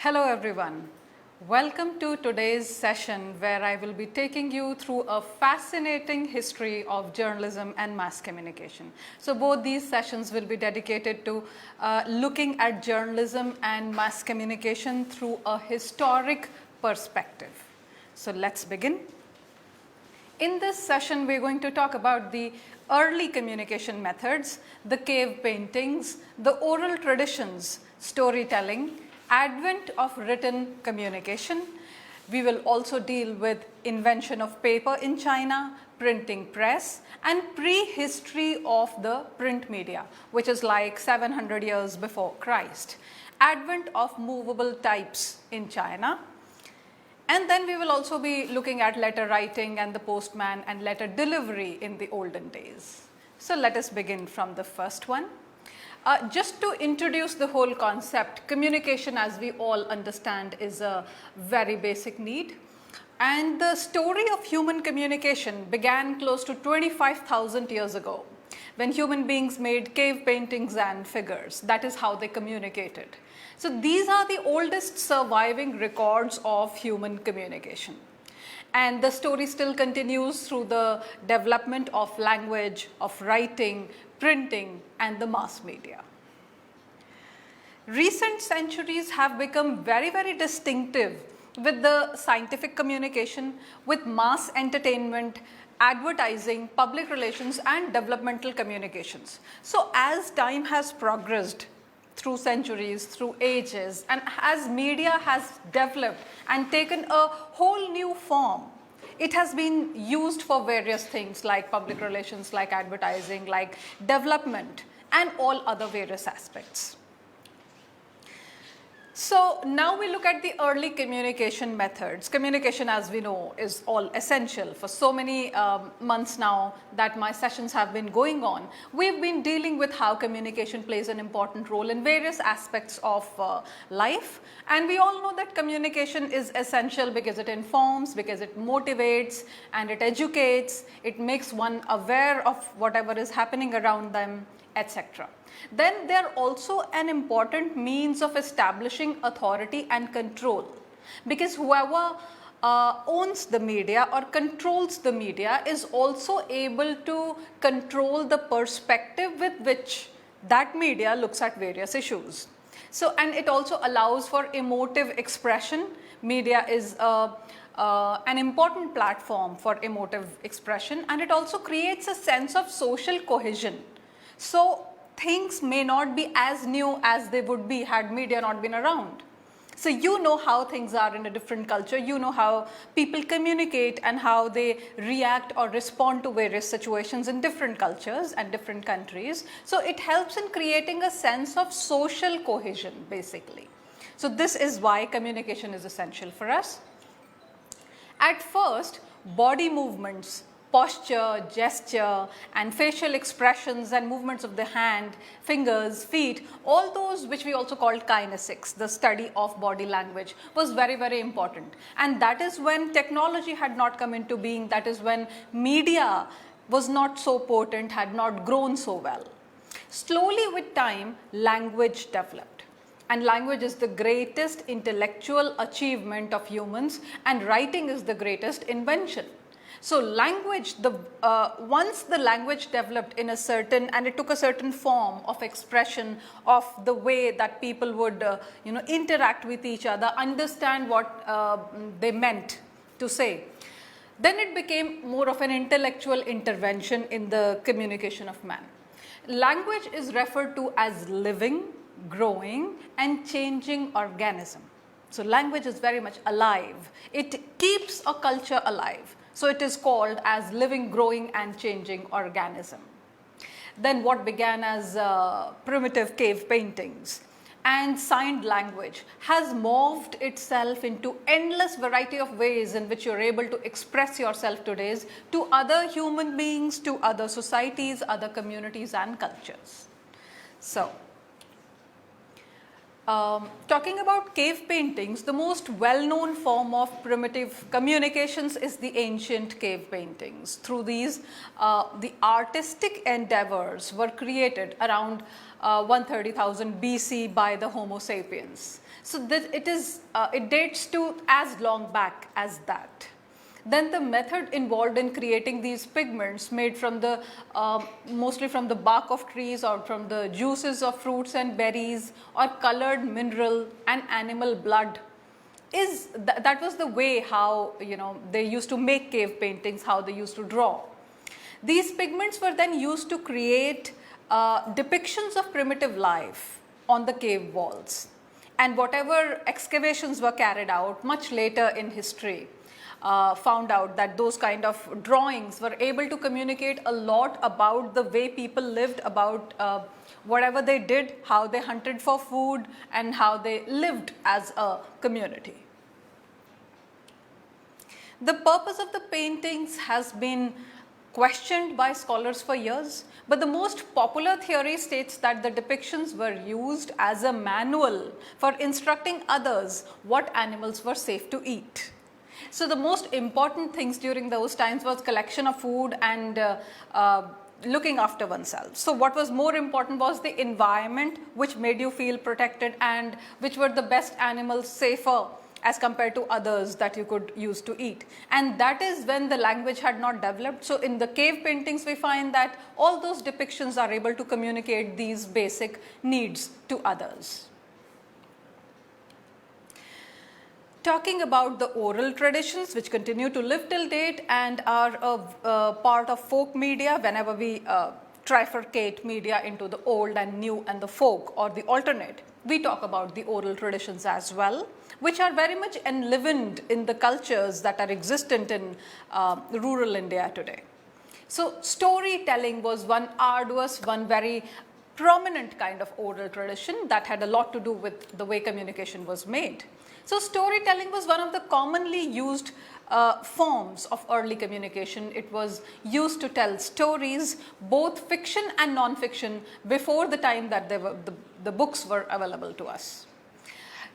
Hello everyone. Welcome to today's session where I will be taking you through a fascinating history of journalism and mass communication. So both these sessions will be dedicated to looking at journalism and mass communication through a historic perspective. So let's begin. In this session, we're going to talk about the early communication methods, the cave paintings, the oral traditions, storytelling, advent of written communication. We will also deal with invention of paper in China, printing press, and prehistory of the print media, which is like 700 years before Christ, advent of movable types in China. And then we will also be looking at letter writing and the postman and letter delivery in the olden days. So let us begin from the first one. Just to introduce the whole concept, communication, as we all understand, is a very basic need. And the story of human communication began close to 25,000 years ago, when human beings made cave paintings and figures. That is how they communicated. So these are the oldest surviving records of human communication. And the story still continues through the development of language, of writing, printing, and the mass media. Recent centuries have become very, very distinctive with the scientific communication, with mass entertainment, advertising, public relations, and developmental communications. So as time has progressed through centuries, through ages, and as media has developed and taken a whole new form, it has been used for various things like public relations, like advertising, like development, and all other various aspects. So now we look at the early communication methods. Communication, as we know, is all essential. For so many months now that my sessions have been going on, we've been dealing with how communication plays an important role in various aspects of life. And we all know that communication is essential because it informs, because it motivates, and it educates, it makes one aware of whatever is happening around them, etc. Then they are also an important means of establishing authority and control, because whoever owns the media or controls the media is also able to control the perspective with which that media looks at various issues. So, and it also allows for emotive expression. Media is an important platform for emotive expression, and it also creates a sense of social cohesion. So things may not be as new as they would be had media not been around. So you know how things are in a different culture, you know how people communicate and how they react or respond to various situations in different cultures and different countries. So it helps in creating a sense of social cohesion, basically. So this is why communication is essential for us. At first, body movements, posture, gesture, and facial expressions and movements of the hand, fingers, feet, all those which we also called kinesics, the study of body language, was very, very important. And that is when technology had not come into being, that is when media was not so potent, had not grown so well. Slowly with time, language developed. And language is the greatest intellectual achievement of humans, and writing is the greatest invention. So language, once the language developed in a certain, and it took a certain form of expression of the way that people would interact with each other, understand what they meant to say, then it became more of an intellectual intervention in the communication of man. Language is referred to as living, growing, and changing organism. So language is very much alive. It keeps a culture alive. So it is called as living, growing, and changing organism. Then what began as primitive cave paintings and signed language has morphed itself into endless variety of ways in which you're able to express yourself today to other human beings, to other societies, other communities and cultures. So Talking about cave paintings, the most well-known form of primitive communications is the ancient cave paintings. Through these, the artistic endeavors were created around 130,000 BC by the Homo sapiens. So that it dates to as long back as that. Then the method involved in creating these pigments made from the mostly from the bark of trees or from the juices of fruits and berries or colored mineral and animal blood is that was the way how they used to make cave paintings, how they used to draw. These pigments were then used to create depictions of primitive life on the cave walls, and whatever excavations were carried out much later in history found out that those kind of drawings were able to communicate a lot about the way people lived, about whatever they did, how they hunted for food, and how they lived as a community. The purpose of the paintings has been questioned by scholars for years, but the most popular theory states that the depictions were used as a manual for instructing others what animals were safe to eat. So the most important things during those times was collection of food and looking after oneself. So what was more important was the environment, which made you feel protected, and which were the best animals, safer as compared to others that you could use to eat. And that is when the language had not developed. So in the cave paintings we find that all those depictions are able to communicate these basic needs to others. Talking about the oral traditions which continue to live till date and are a part of folk media, whenever we trifurcate media into the old and new and the folk or the alternate, we talk about the oral traditions as well, which are very much enlivened in the cultures that are existent in rural India today. So storytelling was one arduous, one very prominent kind of oral tradition that had a lot to do with the way communication was made. So storytelling was one of the commonly used forms of early communication. It was used to tell stories, both fiction and non-fiction, before the time that the books were available to us.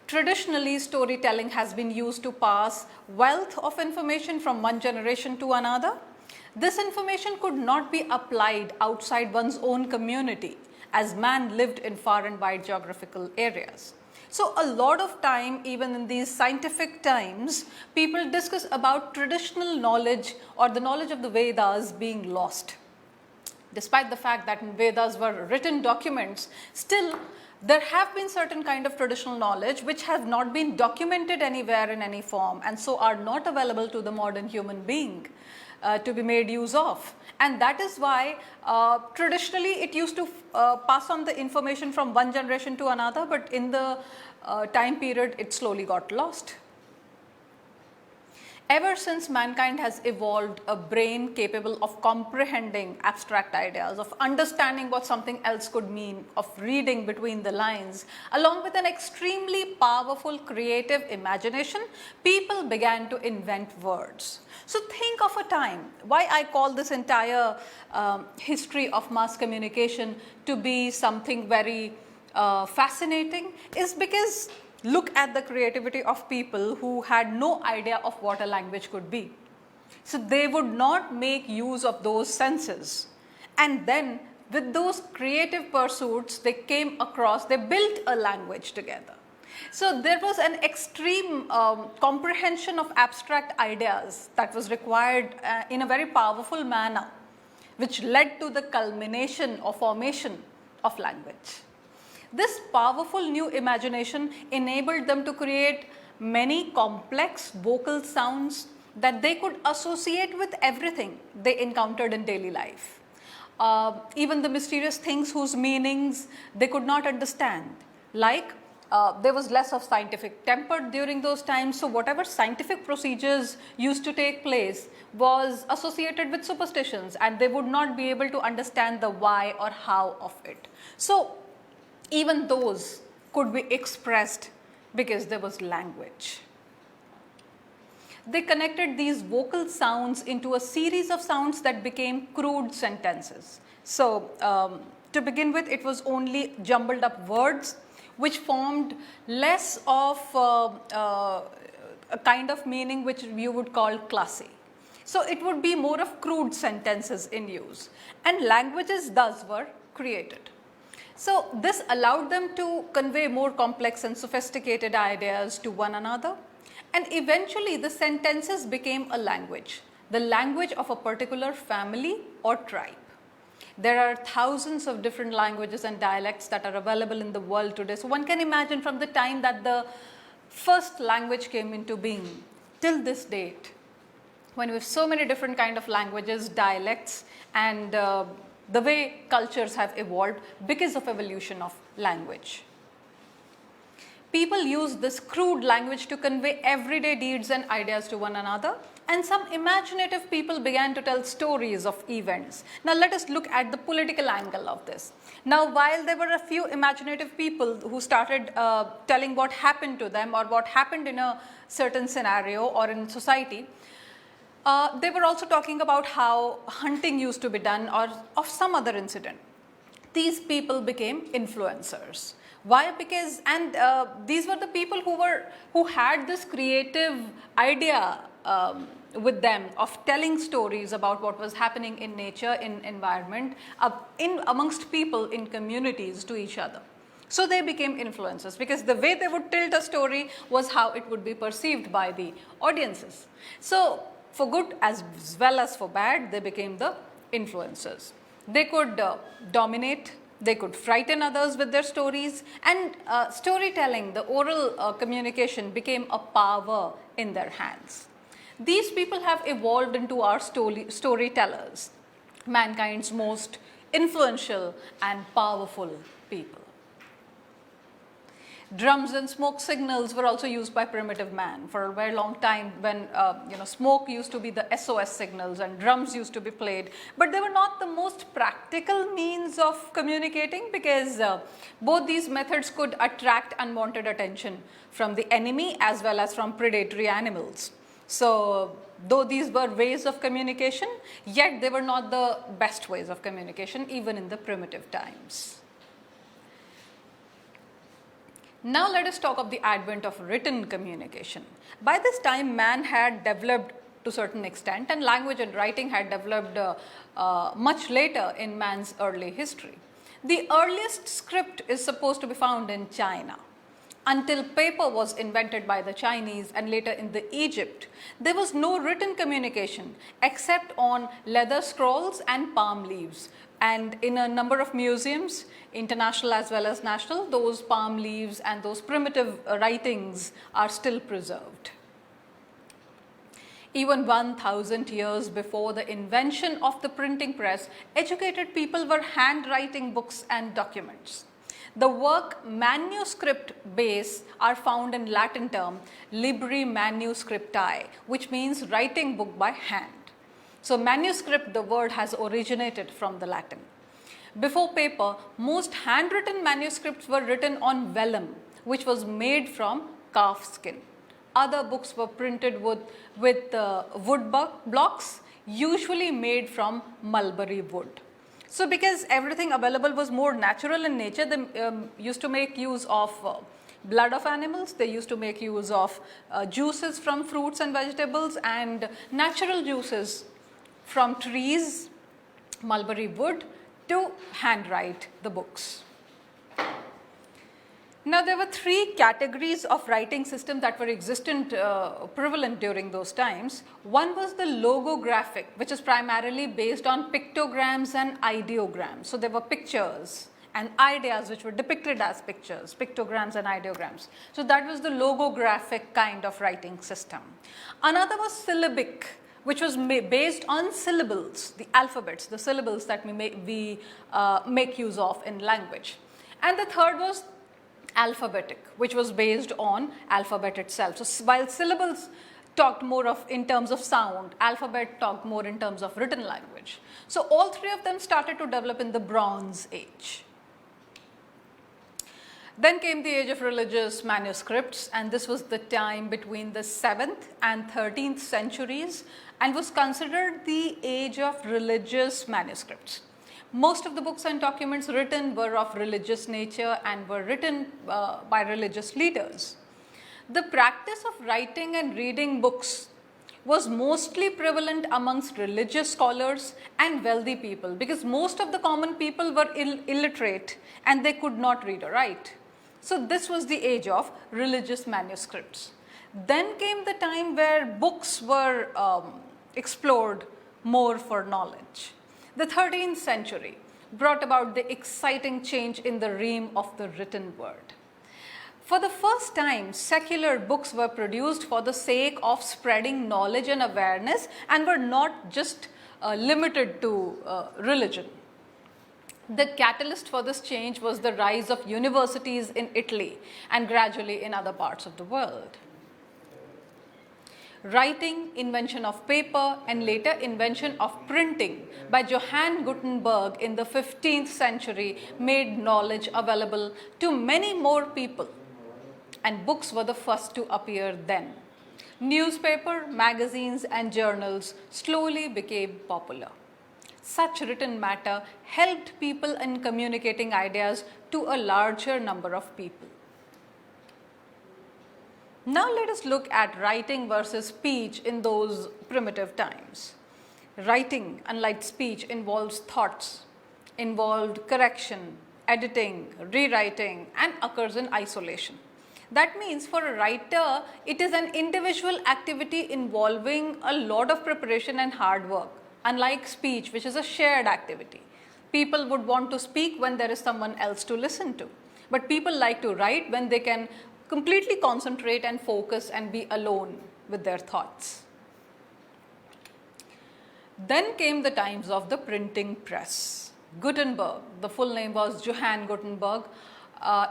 Traditionally, storytelling has been used to pass wealth of information from one generation to another. This information could not be applied outside one's own community, as man lived in far and wide geographical areas. So a lot of time, even in these scientific times, people discuss about traditional knowledge or the knowledge of the Vedas being lost. Despite the fact that Vedas were written documents, still there have been certain kind of traditional knowledge which have not been documented anywhere in any form, and so are not available to the modern human being to be made use of. And that is why traditionally it used to pass on the information from one generation to another, but in the time period it slowly got lost. Ever since mankind has evolved a brain capable of comprehending abstract ideas, of understanding what something else could mean, of reading between the lines, along with an extremely powerful creative imagination, people began to invent words. So think of a time, why I call this entire history of mass communication to be something very fascinating, is because look at the creativity of people who had no idea of what a language could be. So they would not make use of those senses. And then with those creative pursuits, they built a language together. So there was an extreme comprehension of abstract ideas that was required in a very powerful manner, which led to the culmination or formation of language. This powerful new imagination enabled them to create many complex vocal sounds that they could associate with everything they encountered in daily life. Even the mysterious things whose meanings they could not understand, like there was less of scientific temper during those times, so whatever scientific procedures used to take place was associated with superstitions, and they would not be able to understand the why or how of it. So even those could be expressed because there was language. They connected these vocal sounds into a series of sounds that became crude sentences. So to begin with, it was only jumbled up words which formed less of a kind of meaning which you would call classy. So it would be more of crude sentences in use, and languages thus were created. So this allowed them to convey more complex and sophisticated ideas to one another, and eventually the sentences became a language, the language of a particular family or tribe. There are thousands of different languages and dialects that are available in the world today. So one can imagine from the time that the first language came into being till this date, when we have so many different kind of languages, dialects, and the way cultures have evolved because of evolution of language. People use this crude language to convey everyday deeds and ideas to one another, and some imaginative people began to tell stories of events. Now let us look at the political angle of this. Now while there were a few imaginative people who started telling what happened to them or what happened in a certain scenario or in society, they were also talking about how hunting used to be done or of some other incident. These people became influencers. Why? Because, and these were the people who had this creative idea with them of telling stories about what was happening in nature, in environment, in amongst people, in communities to each other. So they became influencers because the way they would tell a story was how it would be perceived by the audiences. So for good as well as for bad, they became the influencers. They could dominate, they could frighten others with their stories, and storytelling, the oral communication became a power in their hands. These people have evolved into our storytellers, mankind's most influential and powerful people. Drums and smoke signals were also used by primitive man for a very long time when smoke used to be the SOS signals and drums used to be played, but they were not the most practical means of communicating because both these methods could attract unwanted attention from the enemy as well as from predatory animals. So though these were ways of communication, yet they were not the best ways of communication even in the primitive times. Now let us talk of the advent of written communication. By this time, man had developed to a certain extent, and language and writing had developed much later in man's early history. The earliest script is supposed to be found in China. Until paper was invented by the Chinese and later in the Egypt, there was no written communication except on leather scrolls and palm leaves. And in a number of museums, international as well as national, those palm leaves and those primitive writings are still preserved. Even 1,000 years before the invention of the printing press, educated people were handwriting books and documents. The work manuscript base are found in Latin term libri manuscripti, which means writing book by hand. So manuscript, the word has originated from the Latin. Before paper, most handwritten manuscripts were written on vellum, which was made from calf skin. Other books were printed with wood blocks, usually made from mulberry wood. So because everything available was more natural in nature, they used to make use of blood of animals, they used to make use of juices from fruits and vegetables and natural juices from trees, mulberry wood, to handwrite the books. Now there were three categories of writing system that were prevalent during those times. One was the logographic, which is primarily based on pictograms and ideograms. So there were pictures and ideas which were depicted as pictures, pictograms and ideograms. So that was the logographic kind of writing system. Another was syllabic, which was based on syllables, the alphabets, the syllables that we make use of in language. And the third was alphabetic, which was based on alphabet itself. So while syllables talked more of in terms of sound, alphabet talked more in terms of written language. So all three of them started to develop in the Bronze Age. Then came the age of religious manuscripts, and this was the time between the 7th and 13th centuries and was considered the age of religious manuscripts. Most of the books and documents written were of religious nature and were written by religious leaders. The practice of writing and reading books was mostly prevalent amongst religious scholars and wealthy people, because most of the common people were illiterate and they could not read or write. So this was the age of religious manuscripts. Then came the time where books were explored more for knowledge. The 13th century brought about the exciting change in the realm of the written word. For the first time, secular books were produced for the sake of spreading knowledge and awareness and were not just limited to religion. The catalyst for this change was the rise of universities in Italy and gradually in other parts of the world. Writing, invention of paper, and later invention of printing by Johann Gutenberg in the 15th century made knowledge available to many more people, and books were the first to appear then. Newspaper, magazines, and journals slowly became popular. Such written matter helped people in communicating ideas to a larger number of people. Now let us look at writing versus speech in those primitive times. Writing, unlike speech, involves thoughts, involved correction, editing, rewriting, and occurs in isolation. That means for a writer, it is an individual activity involving a lot of preparation and hard work, unlike speech, which is a shared activity. People would want to speak when there is someone else to listen to, but people like to write when they can completely concentrate and focus and be alone with their thoughts. Then came the times of the printing press. Gutenberg, the full name was Johann Gutenberg,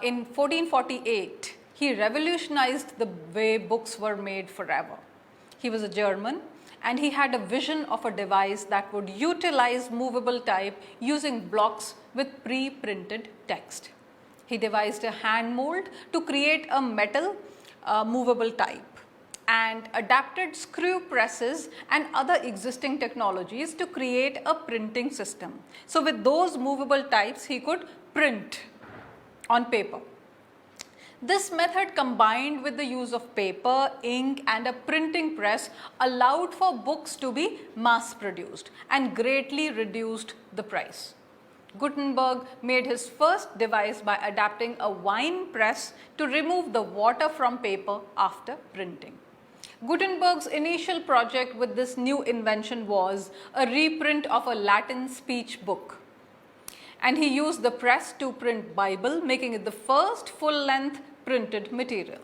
in 1448, he revolutionized the way books were made forever. He was a German and he had a vision of a device that would utilize movable type using blocks with pre-printed text. He devised a hand mold to create a metal movable type and adapted screw presses and other existing technologies to create a printing system. So with those movable types, he could print on paper. This method, combined with the use of paper, ink, and a printing press, allowed for books to be mass produced and greatly reduced the price. Gutenberg made his first device by adapting a wine press to remove the water from paper after printing. Gutenberg's initial project with this new invention was a reprint of a Latin speech book. And he used the press to print Bible, making it the first full-length printed material.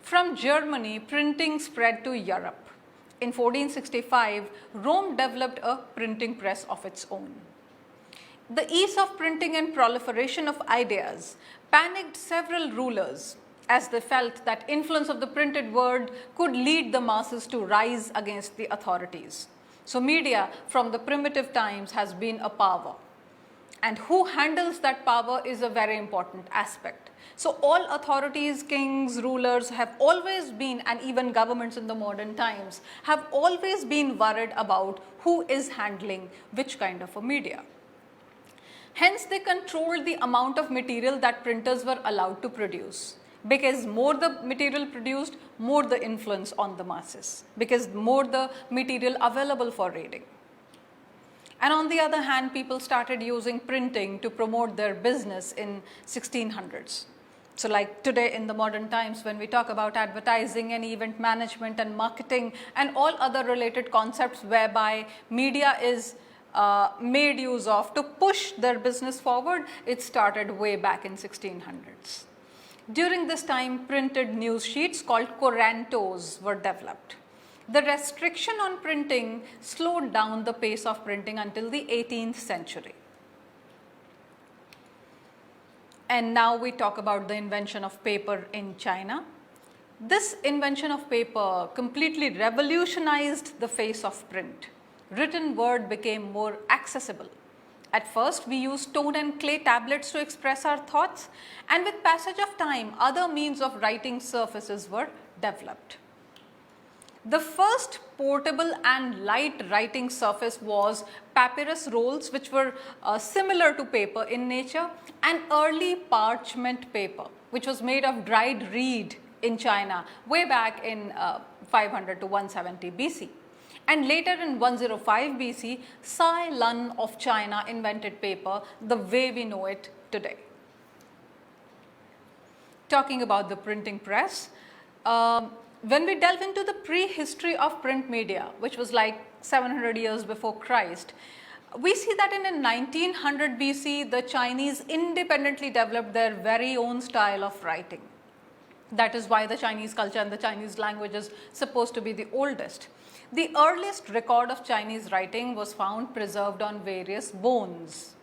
From Germany, printing spread to Europe. In 1465, Rome developed a printing press of its own. The ease of printing and proliferation of ideas panicked several rulers as they felt that influence of the printed word could lead the masses to rise against the authorities. So media from the primitive times has been a power, and who handles that power is a very important aspect. So all authorities, kings, rulers have always been, and even governments in the modern times have always been worried about who is handling which kind of a media. Hence, they controlled the amount of material that printers were allowed to produce, because more the material produced, more the influence on the masses, because more the material available for reading. And on the other hand, people started using printing to promote their business in 1600s. So like today in the modern times, when we talk about advertising and event management and marketing and all other related concepts whereby media is made use of to push their business forward, it started way back in 1600s. During this time, printed news sheets called corantos were developed. The restriction on printing slowed down the pace of printing until the 18th century. And now we talk about the invention of paper in China. This invention of paper completely revolutionized the face of print. Written word became more accessible. At first, we used stone and clay tablets to express our thoughts, and with passage of time, other means of writing surfaces were developed. The first portable and light writing surface was papyrus rolls, which were similar to paper in nature, and early parchment paper, which was made of dried reed in China way back in 500 to 170 BC. And later in 105 BC, Sai Lun of China invented paper the way we know it today. Talking about the printing press, when we delve into the prehistory of print media, which was like 700 years before Christ, we see that in 1900 BC, the Chinese independently developed their very own style of writing. That is why the Chinese culture and the Chinese language is supposed to be the oldest. The earliest record of Chinese writing was found preserved on various bones,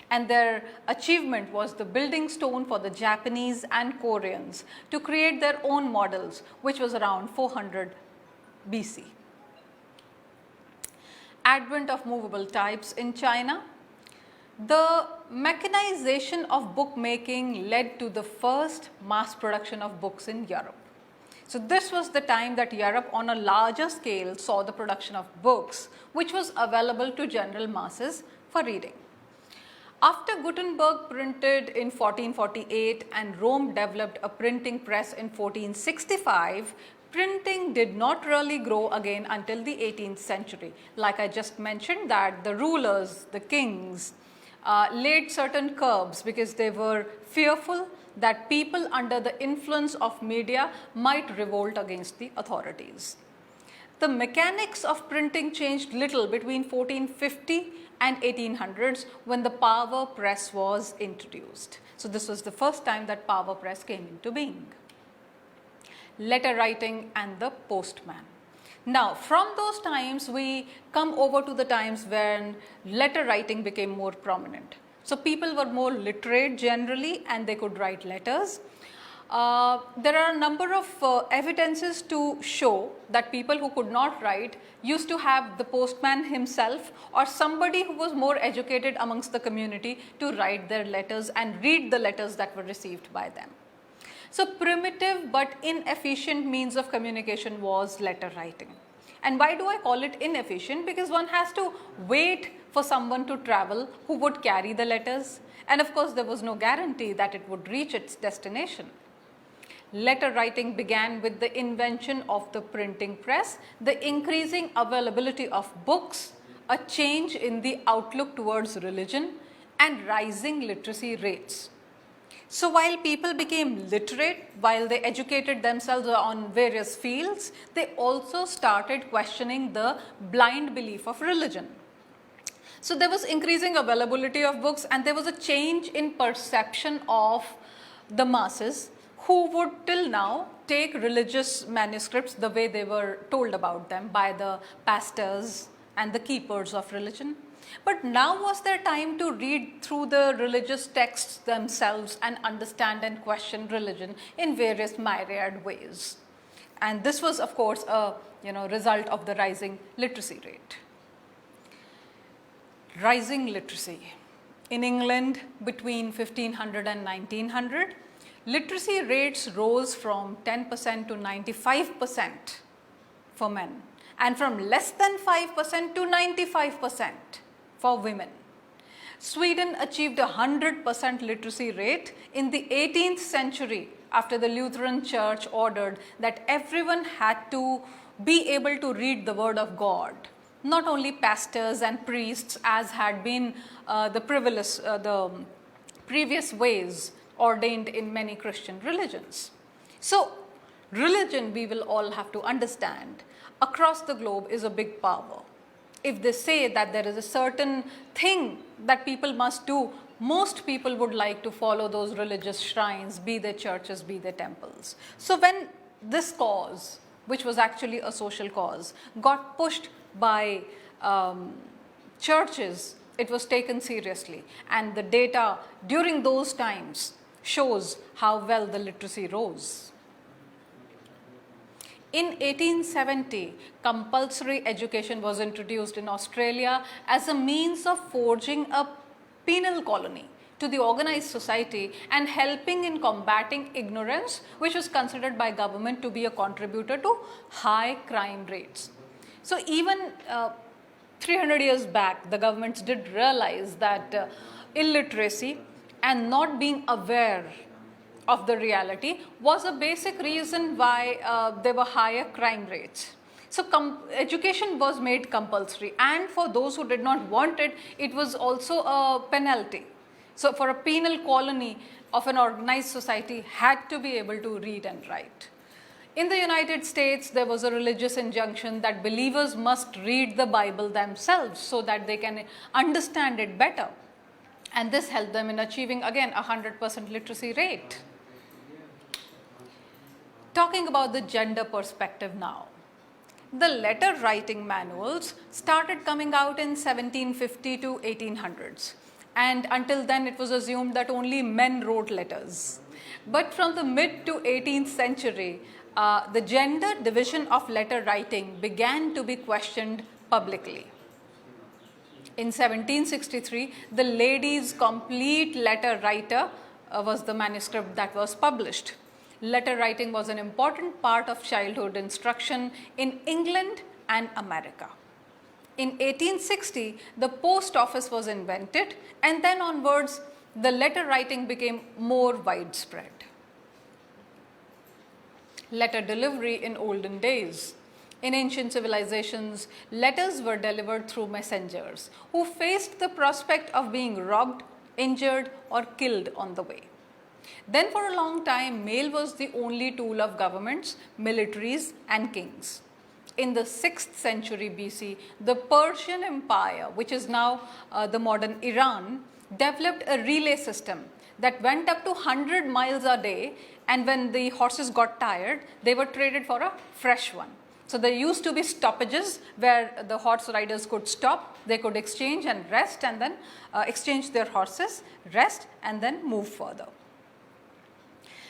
and their achievement was the building stone for the Japanese and Koreans to create their own models, which was around 400 BC. Advent of movable types in China. The mechanization of bookmaking led to the first mass production of books in Europe. So this was the time that Europe on a larger scale saw the production of books, which was available to general masses for reading. After Gutenberg printed in 1448 and Rome developed a printing press in 1465, printing did not really grow again until the 18th century. Like I just mentioned, that the rulers, the kings, laid certain curbs because they were fearful that people under the influence of media might revolt against the authorities. The mechanics of printing changed little between 1450 and 1800s when the power press was introduced. So this was the first time that power press came into being. Letter writing and the postman. Now, from those times, we come over to the times when letter writing became more prominent. So people were more literate generally and they could write letters. There are a number of evidences to show that people who could not write used to have the postman himself or somebody who was more educated amongst the community to write their letters and read the letters that were received by them. So primitive but inefficient means of communication was letter writing. And why do I call it inefficient? Because one has to wait for someone to travel who would carry the letters. And of course, there was no guarantee that it would reach its destination. Letter writing began with the invention of the printing press, the increasing availability of books, a change in the outlook towards religion, and rising literacy rates. So while people became literate, while they educated themselves on various fields, they also started questioning the blind belief of religion. So there was increasing availability of books and there was a change in perception of the masses who would till now take religious manuscripts the way they were told about them by the pastors and the keepers of religion. But now was their time to read through the religious texts themselves and understand and question religion in various myriad ways. And this was, of course, a result of the rising literacy rate. Rising literacy. In England, between 1500 and 1900, literacy rates rose from 10% to 95% for men, and from less than 5% to 95% for women. Sweden achieved a 100% literacy rate in the 18th century after the Lutheran Church ordered that everyone had to be able to read the Word of God. Not only pastors and priests, as had been the previous ways ordained in many Christian religions. So religion, we will all have to understand, across the globe is a big power. If they say that there is a certain thing that people must do, most people would like to follow those religious shrines, be they churches, be they temples. So when this cause, which was actually a social cause, got pushed by churches, it was taken seriously. And the data during those times shows how well the literacy rose. In 1870, compulsory education was introduced in Australia as a means of forging a penal colony to the organized society and helping in combating ignorance, which was considered by government to be a contributor to high crime rates. So even 300 years back, the governments did realize that illiteracy and not being aware of the reality was a basic reason why there were higher crime rates. So education was made compulsory, and for those who did not want it, it was also a penalty. So for a penal colony of an organized society had to be able to read and write. In the United States, there was a religious injunction that believers must read the Bible themselves so that they can understand it better. And this helped them in achieving, again, a 100% literacy rate. Talking about the gender perspective now. The letter writing manuals started coming out in 1750 to 1800s. And until then, it was assumed that only men wrote letters. But from the mid to 18th century, the gender division of letter writing began to be questioned publicly. In 1763, the Lady's Complete Letter Writer was the manuscript that was published. Letter writing was an important part of childhood instruction in England and America. In 1860, the post office was invented, and then onwards, the letter writing became more widespread. Letter delivery in olden days. In ancient civilizations, letters were delivered through messengers who faced the prospect of being robbed, injured, or killed on the way. Then for a long time, mail was the only tool of governments, militaries, and kings. In the 6th century BC, the Persian Empire, which is now the modern Iran, developed a relay system that went up to 100 miles a day, and when the horses got tired, they were traded for a fresh one. So there used to be stoppages where the horse riders could stop, they could exchange and rest, and then exchange their horses, rest, and then move further.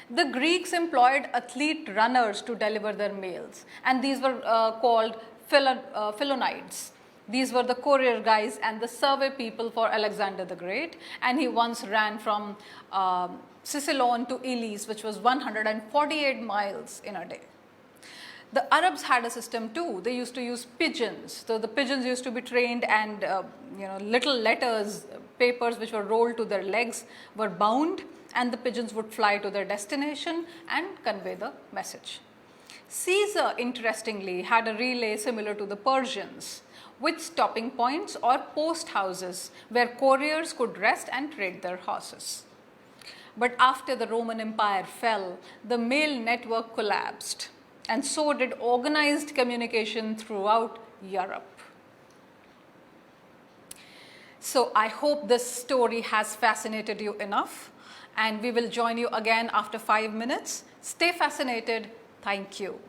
The Greeks employed athlete runners to deliver their mails, and these were called Philonides. These were the courier guys and the survey people for Alexander the Great, and he once ran from Sicyon to Elis, which was 148 miles in a day. The Arabs had a system too. They used to use pigeons. So the pigeons used to be trained, and little letters, papers which were rolled to their legs were bound, and the pigeons would fly to their destination and convey the message. Caesar, interestingly, had a relay similar to the Persians, with stopping points or post houses where couriers could rest and trade their horses. But after the Roman Empire fell, the mail network collapsed, and so did organized communication throughout Europe. So I hope this story has fascinated you enough, and we will join you again after 5 minutes. Stay fascinated. Thank you.